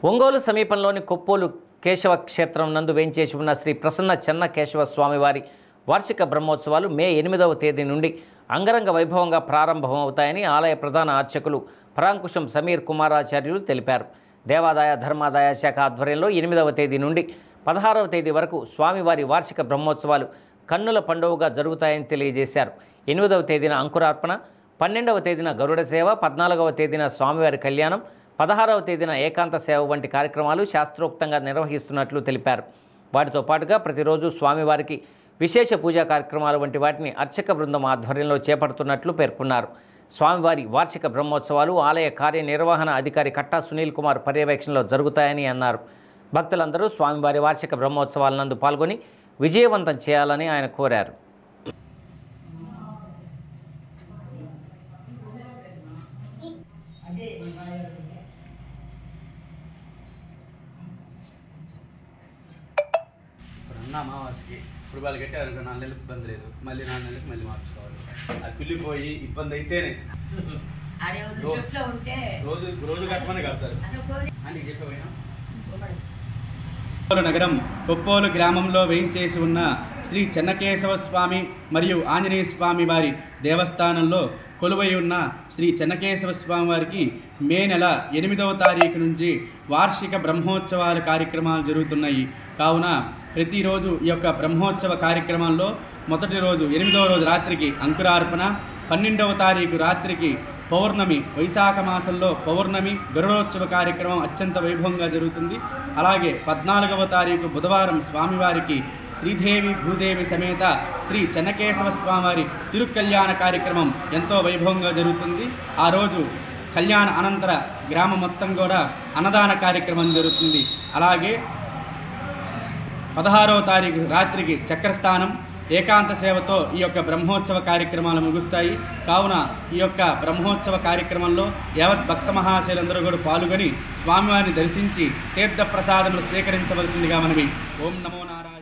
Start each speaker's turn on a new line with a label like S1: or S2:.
S1: ఒంగోలు సమీపంలోని కొప్పోలు కేశవ క్షేత్రం నందు వేంచేసి ఉన్న శ్రీ ప్రసన్న చెన్న కేశవ స్వామివారి వార్షిక బ్రహ్మోత్సవాలు మే 8వ తేదీ నుండి అంగరంగ వైభవంగా ప్రారంభమవుతాయని ఆలయ ప్రధాన అర్చకులు పరాంకుశం సమీర్ కుమారాచార్యులు తెలిపారు. దేవాదాయ ధర్మాదాయ శాఖ ఆధ్వర్యంలో 8వ తేదీ నుండి 16వ తేదీ వరకు స్వామివారి వార్షిక బ్రహ్మోత్సవాలు కన్నుల పండుగగా జరుగుతాయని తెలియజేశారు. 8వ తేదీన అంకురార్పణ, 12వ తేదీన గరుడ సేవ, 14వ తేదీన స్వామివారి కళ్యాణం, 16వ తేదీన ఏకాంత సేవ వంటి కార్యక్రమాలు శాస్త్రోక్తంగా నిర్వహిస్తున్నట్లు తెలిపారు. వాటితో పాటుగా ప్రతిరోజు స్వామివారికి విశేష పూజా కార్యక్రమాలు వంటి వాటిని అర్చక బృందం ఆధ్వర్యంలో చేపడుతున్నట్లు పేర్కొన్నారు. స్వామివారి వార్షిక బ్రహ్మోత్సవాలు ఆలయ కార్యనిర్వహణ అధికారి కట్టా సునీల్ కుమార్ పర్యవేక్షణలో జరుగుతాయని అన్నారు. భక్తులందరూ స్వామివారి వార్షిక బ్రహ్మోత్సవాలందు పాల్గొని విజయవంతం చేయాలని ఆయన కోరారు.
S2: అమావాస్యకి ఇప్పుడు వాళ్ళు కట్టారు 4 నెలలకు ఇబ్బంది లేదు, మళ్ళీ 4 నెలలకు మళ్ళీ మార్చుకోవాలి. అది పిల్లిపోయి ఇబ్బంది అయితేనే రోజు కట్టమని కడతారు అని చెప్పిపోయినా. నగరం కొప్పోలు గ్రామంలో వేయించేసి ఉన్న శ్రీ చెన్నకేశవ స్వామి మరియు ఆంజనేయ స్వామి వారి దేవస్థానంలో కొలువై ఉన్న శ్రీ చెన్నకేశవ స్వామి వారికి మే నెల 8వ తారీఖు నుంచి వార్షిక బ్రహ్మోత్సవాల కార్యక్రమాలు జరుగుతున్నాయి. కావున ప్రతిరోజు ఈ యొక్క బ్రహ్మోత్సవ కార్యక్రమాల్లో మొదటి రోజు 8వ రోజు రాత్రికి అంకురార్పణ, 12వ తారీఖు రాత్రికి పౌర్ణమి, వైశాఖ మాసంలో పౌర్ణమి గరుడోత్సవ కార్యక్రమం అత్యంత వైభవంగా జరుగుతుంది. అలాగే 14వ తారీఖు బుధవారం స్వామివారికి శ్రీదేవి భూదేవి సమేత శ్రీ చెన్నకేశవ స్వామివారి తిరుకల్యాణ కార్యక్రమం ఎంతో వైభవంగా జరుగుతుంది. ఆ రోజు కళ్యాణ అనంతర గ్రామం మొత్తం కూడా అన్నదాన కార్యక్రమం జరుగుతుంది. అలాగే 16వ తారీఖు రాత్రికి చక్రస్థానం, ఏకాంత సేవతో ఈ యొక్క బ్రహ్మోత్సవ కార్యక్రమాలు ముగుస్తాయి. కావున ఈ యొక్క బ్రహ్మోత్సవ కార్యక్రమంలో యావత్ భక్త మహాశయులందరూ కూడా పాల్గొని స్వామివారిని దర్శించి తీర్థ ప్రసాదములు స్వీకరించవలసిందిగా మనవి. ఓం నమో నారాయణ.